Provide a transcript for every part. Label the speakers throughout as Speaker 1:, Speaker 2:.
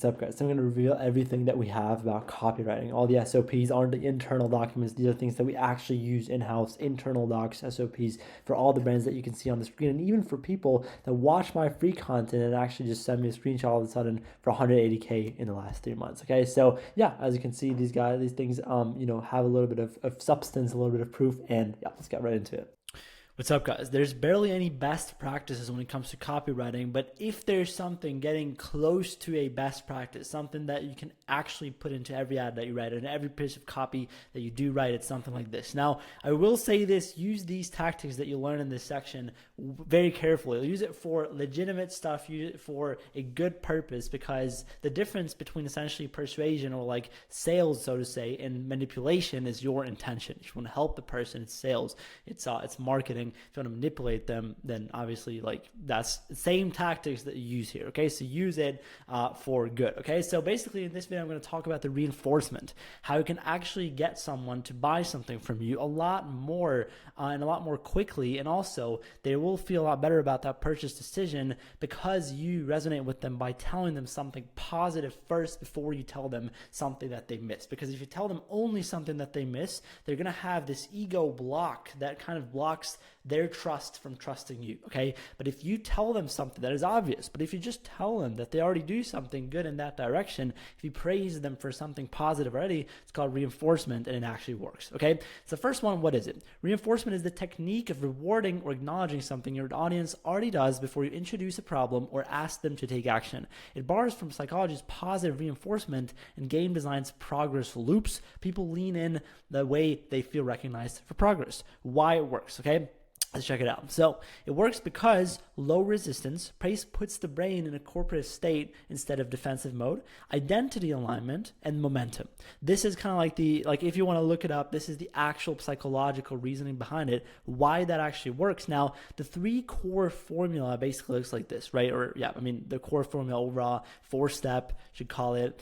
Speaker 1: What's up, guys? So I'm going to reveal everything that we have about copywriting. All the SOPs aren't the internal documents. These are things that we actually use in-house, internal docs, SOPs for all the brands that you can see on the screen. And even for people that watch my free content and actually just send me a screenshot all of a sudden for 180K in the last 3 months. Okay, so yeah, as you can see, these things, have a little bit of substance, a little bit of proof, and yeah, let's get right into it. What's up, guys? There's barely any best practices when it comes to copywriting, but if there's something getting close to a best practice, something that you can actually put into every ad that you write and every piece of copy that you do write, it's something like this. Now, I will say this, use these tactics that you learn in this section very carefully. Use it for legitimate stuff, use it for a good purpose, because the difference between essentially persuasion or like sales, so to say, and manipulation is your intention. If you want to help the person, it's sales, it's marketing. If you want to manipulate them, then obviously like that's the same tactics that you use here. Okay, so use it for good. Okay, so basically in this video I'm going to talk about the reinforcement, how you can actually get someone to buy something from you a lot more and a lot more quickly, and also they will feel a lot better about that purchase decision because you resonate with them by telling them something positive first before you tell them something that they miss. Because if you tell them only something that they miss, they're going to have this ego block that kind of blocks their trust from trusting you. Okay, but if you tell them something that is obvious, but if you just tell them that they already do something good in that direction, if you praise them for something positive already, it's called reinforcement, and it actually works. Okay, so the first one, what is it? Reinforcement is the technique of rewarding or acknowledging something your audience already does before you introduce a problem or ask them to take action. It borrows from psychology's positive reinforcement and game design's progress loops. People lean in the way they feel recognized for progress. Why it works, okay? Let's check it out. So it works because low resistance, praise puts the brain in a cooperative state instead of defensive mode, identity alignment, and momentum. This is kind of like if you want to look it up, this is the actual psychological reasoning behind it, why that actually works. Now, the 3 core formula basically looks like this, right? Or yeah, the core formula overall, 4-step, should call it.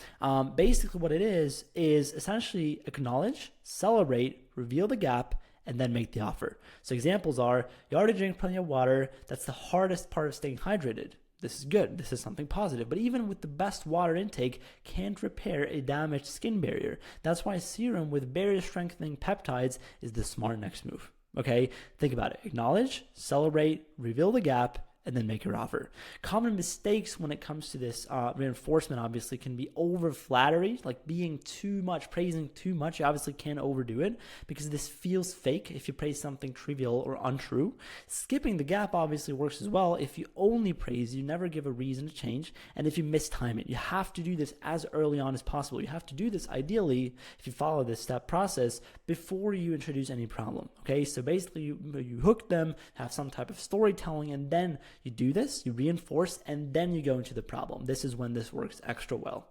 Speaker 1: Basically what it is essentially acknowledge, celebrate, reveal the gap, and then make the offer. So examples are, you already drink plenty of water. That's the hardest part of staying hydrated. This is good. This is something positive. But even with the best water intake, can't repair a damaged skin barrier. That's why serum with barrier strengthening peptides is the smart next move. Okay, think about it. Acknowledge, celebrate, reveal the gap, and then make your offer. Common mistakes when it comes to this reinforcement obviously can be over flattery, like being too much, praising too much. You obviously can't overdo it because this feels fake if you praise something trivial or untrue. Skipping the gap obviously works as well. If you only praise, you never give a reason to change. And if you mistime it, you have to do this as early on as possible. You have to do this ideally, if you follow this step process, before you introduce any problem. Okay, so basically you hook them, have some type of storytelling, and then you do this, you reinforce, and then you go into the problem. This is when this works extra well.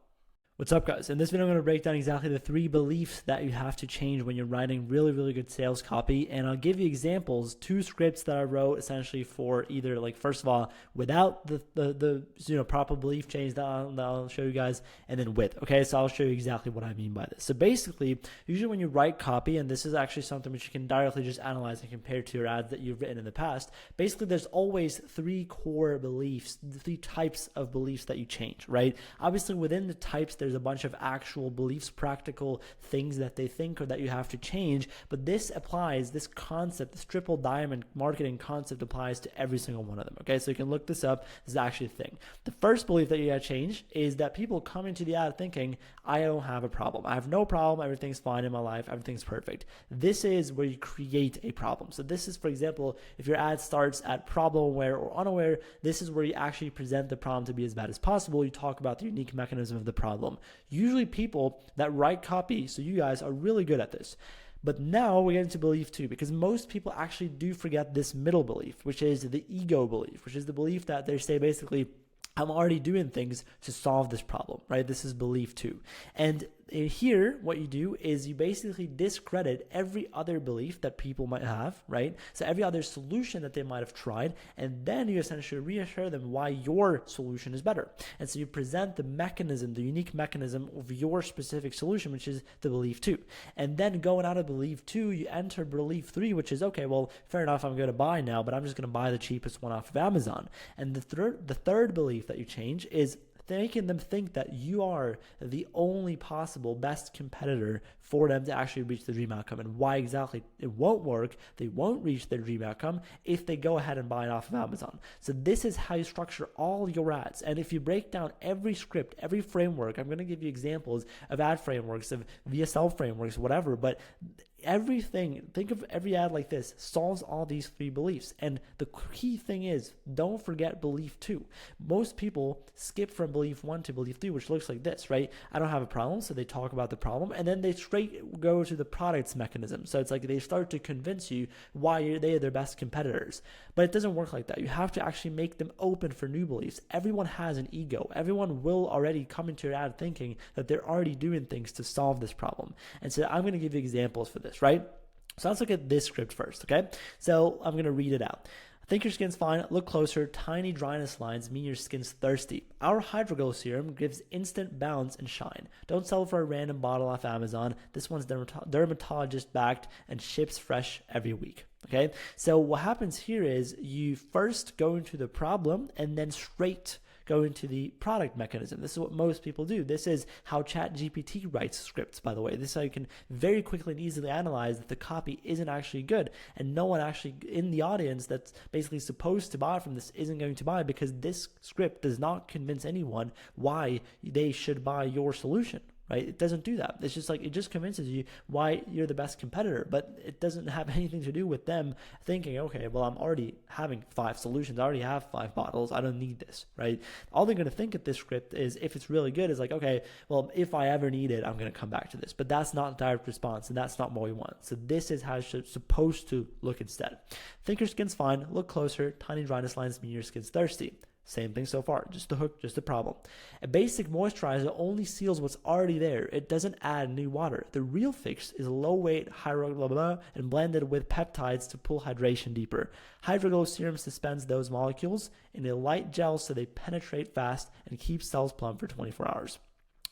Speaker 1: What's up, guys? In this video, I'm going to break down exactly the 3 beliefs that you have to change when you're writing really, really good sales copy. And I'll give you examples, 2 scripts that I wrote essentially for either, like, first of all, without the proper belief change that I'll show you guys, and then with. Okay, so I'll show you exactly what I mean by this. So basically, usually when you write copy, and this is actually something which you can directly just analyze and compare to your ads that you've written in the past, basically there's always 3 core beliefs, 3 types of beliefs that you change, right? Obviously, within the types, there's a bunch of actual beliefs, practical things that they think or that you have to change, but this concept, this triple diamond marketing concept applies to every single one of them. Okay, so you can look this up. This is actually a thing. The first belief that you gotta change is that people come into the ad thinking, I don't have a problem. I have no problem. Everything's fine in my life. Everything's perfect. This is where you create a problem. So this is, for example, if your ad starts at problem aware or unaware, this is where you actually present the problem to be as bad as possible. You talk about the unique mechanism of the problem. Usually people that write copy, so you guys are really good at this. But now we get into belief 2, because most people actually do forget this middle belief, which is the ego belief, which is the belief that they say basically, I'm already doing things to solve this problem, right? This is belief 2. And here, what you do is you basically discredit every other belief that people might have, right? So every other solution that they might have tried, and then you essentially reassure them why your solution is better. And so you present the mechanism, the unique mechanism of your specific solution, which is the belief 2. And then going out of belief 2, you enter belief 3, which is, okay, well, fair enough, I'm going to buy now, but I'm just going to buy the cheapest one off of Amazon. And the third belief that you change is making them think that you are the only possible best competitor for them to actually reach the dream outcome. And why exactly it won't work, they won't reach their dream outcome if they go ahead and buy it off of Amazon. So this is how you structure all your ads. And if you break down every script, every framework, I'm going to give you examples of ad frameworks, of VSL frameworks, whatever, but everything, think of every ad like this, solves all these three beliefs. And the key thing is, don't forget belief 2. Most people skip from belief 1 to belief 3, which looks like this, right? I don't have a problem, so they talk about the problem, and then they straight go to the products mechanism. So it's like they start to convince you why they are their best competitors. But it doesn't work like that. You have to actually make them open for new beliefs. Everyone has an ego. Everyone will already come into your ad thinking that they're already doing things to solve this problem. And so I'm going to give you examples for this, right? So let's look at this script first, okay? So I'm going to read it out. Think your skin's fine. Look closer. Tiny dryness lines mean your skin's thirsty. Our Hydroglow serum gives instant bounce and shine. Don't sell for a random bottle off Amazon. This one's dermatologist backed and ships fresh every week. Okay, so what happens here is you first go into the problem and then straight go into the product mechanism. This is what most people do. This is how ChatGPT writes scripts, by the way. This is how you can very quickly and easily analyze that the copy isn't actually good, and no one actually in the audience that's basically supposed to buy from this isn't going to buy, because this script does not convince anyone why they should buy your solution. Right? It doesn't do that. It's just like, it just convinces you why you're the best competitor, but it doesn't have anything to do with them thinking, okay, well, I'm already having 5 solutions. I already have 5 bottles. I don't need this, right? All they're going to think at this script is, if it's really good, is like, okay, well, if I ever need it, I'm going to come back to this. But that's not direct response, and that's not what we want. So this is how it's supposed to look instead. Think your skin's fine. Look closer. Tiny dryness lines mean your skin's thirsty. Same thing so far, just the hook, just the problem. A basic moisturizer only seals what's already there. It doesn't add new water. The real fix is low weight, hydroglow, and blended with peptides to pull hydration deeper. Hydroglow serum suspends those molecules in a light gel so they penetrate fast and keep cells plump for 24 hours.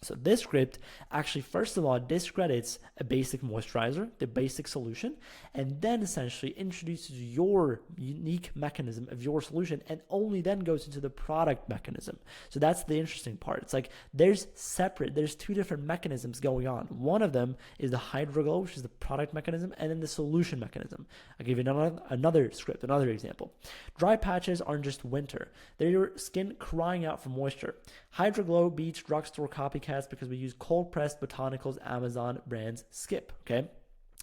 Speaker 1: So this script actually, first of all, discredits a basic moisturizer, the basic solution, and then essentially introduces your unique mechanism of your solution, and only then goes into the product mechanism. So that's the interesting part. It's like there's 2 different mechanisms going on. One of them is the Hydroglow, which is the product mechanism, and then the solution mechanism. I'll give you another script, another example. Dry patches aren't just winter. They're your skin crying out for moisture. Hydroglow beats drugstore copycats because we use cold-pressed botanicals Amazon brands skip, okay?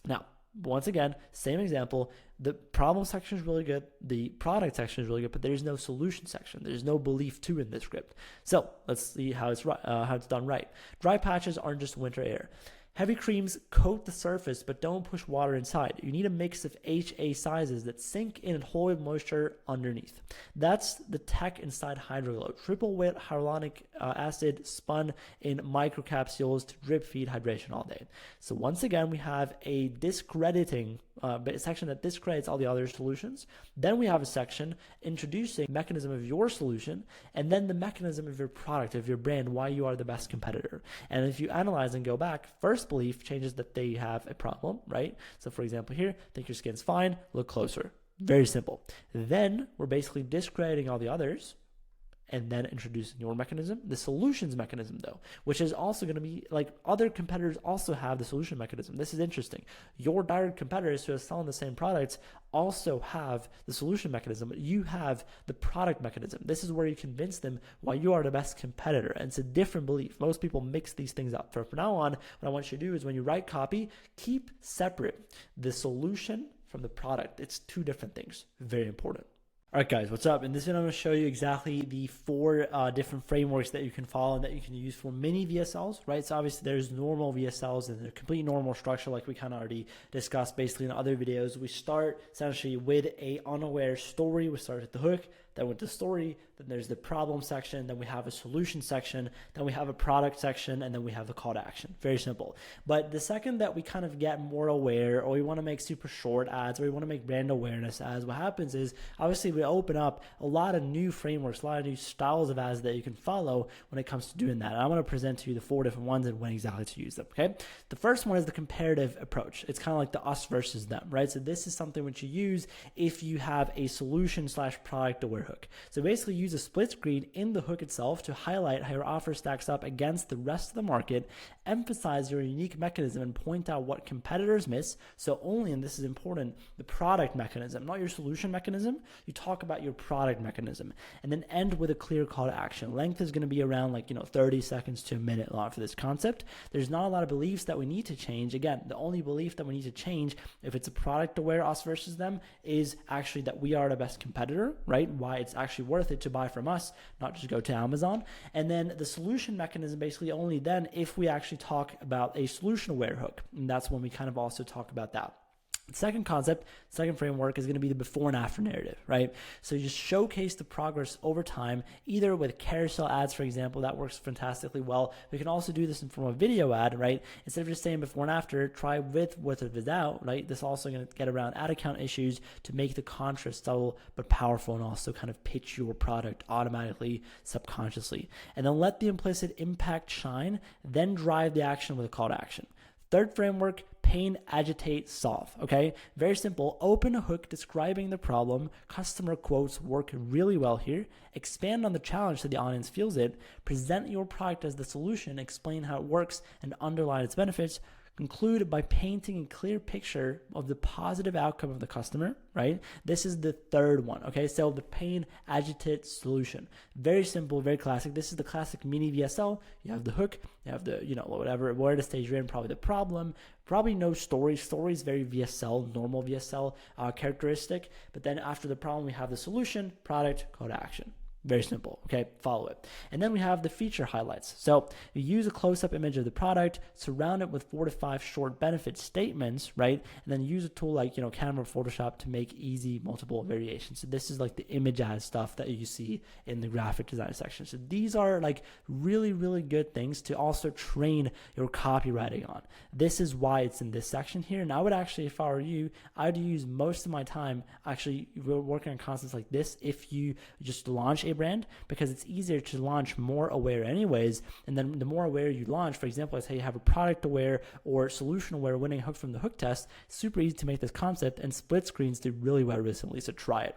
Speaker 1: Now, once again, same example. The problem section is really good. The product section is really good, but there's no solution section. There's no belief 2 in this script. So let's see how it's done right. Dry patches aren't just winter air. Heavy creams coat the surface but don't push water inside. You need a mix of HA sizes that sink in and hold moisture underneath. That's the tech inside Hydroglow. Triple weight hyaluronic acid spun in microcapsules to drip feed hydration all day. So once again, we have a discrediting section that discredits all the other solutions. Then we have a section introducing mechanism of your solution, and then the mechanism of your product, of your brand, why you are the best competitor. And if you analyze and go back, first belief changes that they have a problem, right? So for example here, think your skin's fine, look closer. Very simple. Then we're basically discrediting all the others, and then introducing your mechanism, the solutions mechanism though, which is also going to be like other competitors also have the solution mechanism. This is interesting. Your direct competitors who are selling the same products also have the solution mechanism, but you have the product mechanism. This is where you convince them why you are the best competitor. And it's a different belief. Most people mix these things up. From now on, what I want you to do is when you write copy, keep separate the solution from the product. It's 2 different things. Very important. All right, guys, what's up? In this video, I'm going to show you exactly the 4 different frameworks that you can follow and that you can use for mini VSLs, right? So obviously there's normal VSLs and a complete normal structure like we kind of already discussed basically in other videos. We start essentially with a unaware story. We start at the hook, then with the story, then there's the problem section, then we have a solution section, then we have a product section, and then we have the call to action. Very simple. But the second that we kind of get more aware, or we want to make super short ads, or we want to make brand awareness ads, what happens is obviously we open up a lot of new frameworks, a lot of new styles of ads that you can follow when it comes to doing that. And I'm going to present to you the 4 different ones and when exactly to use them, okay? The first one is the comparative approach. It's kind of like the us versus them, right? So this is something which you use if you have a solution/product awareness. hook. So basically use a split screen in the hook itself to highlight how your offer stacks up against the rest of the market, emphasize your unique mechanism, and point out what competitors miss. So only, and this is important, the product mechanism, not your solution mechanism. You talk about your product mechanism, and then end with a clear call to action. Length is going to be around 30 seconds to a minute long for this concept. There's not a lot of beliefs that we need to change. Again, the only belief that we need to change, if it's a product aware us versus them, is actually that we are the best competitor, right? Why it's actually worth it to buy from us, not just go to Amazon. And then the solution mechanism basically only then if we actually talk about a solution aware hook. And that's when we kind of also talk about that. The second concept, second framework is going to be the before and after narrative, right? So you just showcase the progress over time, either with carousel ads, for example, that works fantastically well. We can also do this in form of video ad, right? Instead of just saying before and after, try with or without, right? This is also going to get around ad account issues to make the contrast subtle but powerful, and also kind of pitch your product automatically, subconsciously. And then let the implicit impact shine, then drive the action with a call to action. Third framework, pain, agitate, solve. Okay, very simple. Open a hook describing the problem. Customer quotes work really well here. Expand on the challenge so the audience feels it. Present your product as the solution. Explain how it works and underline its benefits. Conclude by painting a clear picture of the positive outcome of the customer, right? This is the third one, okay? So the pain, agitate, solution. Very simple, very classic. This is the classic mini VSL. You have the hook, you have the, where the stage you're in, probably the problem, probably no story. Story is very VSL, normal VSL characteristic. But then after the problem, we have the solution, product, call to action. Very simple, okay? Follow it. And then we have the feature highlights. So you use a close-up image of the product, surround it with 4 to 5 short benefit statements, right? And then use a tool like, Canva or Photoshop to make easy multiple variations. So this is like the image ad stuff that you see in the graphic design section. So these are like really, really good things to also train your copywriting on. This is why it's in this section here. And I would actually, if I were you, I'd use most of my time actually working on concepts like this if you just launch a brand, because it's easier to launch more aware anyways. And then the more aware you launch, for example, let's say you have a product aware or solution aware winning hook from the hook test, super easy to make this concept, and split screens do really well recently, so try it.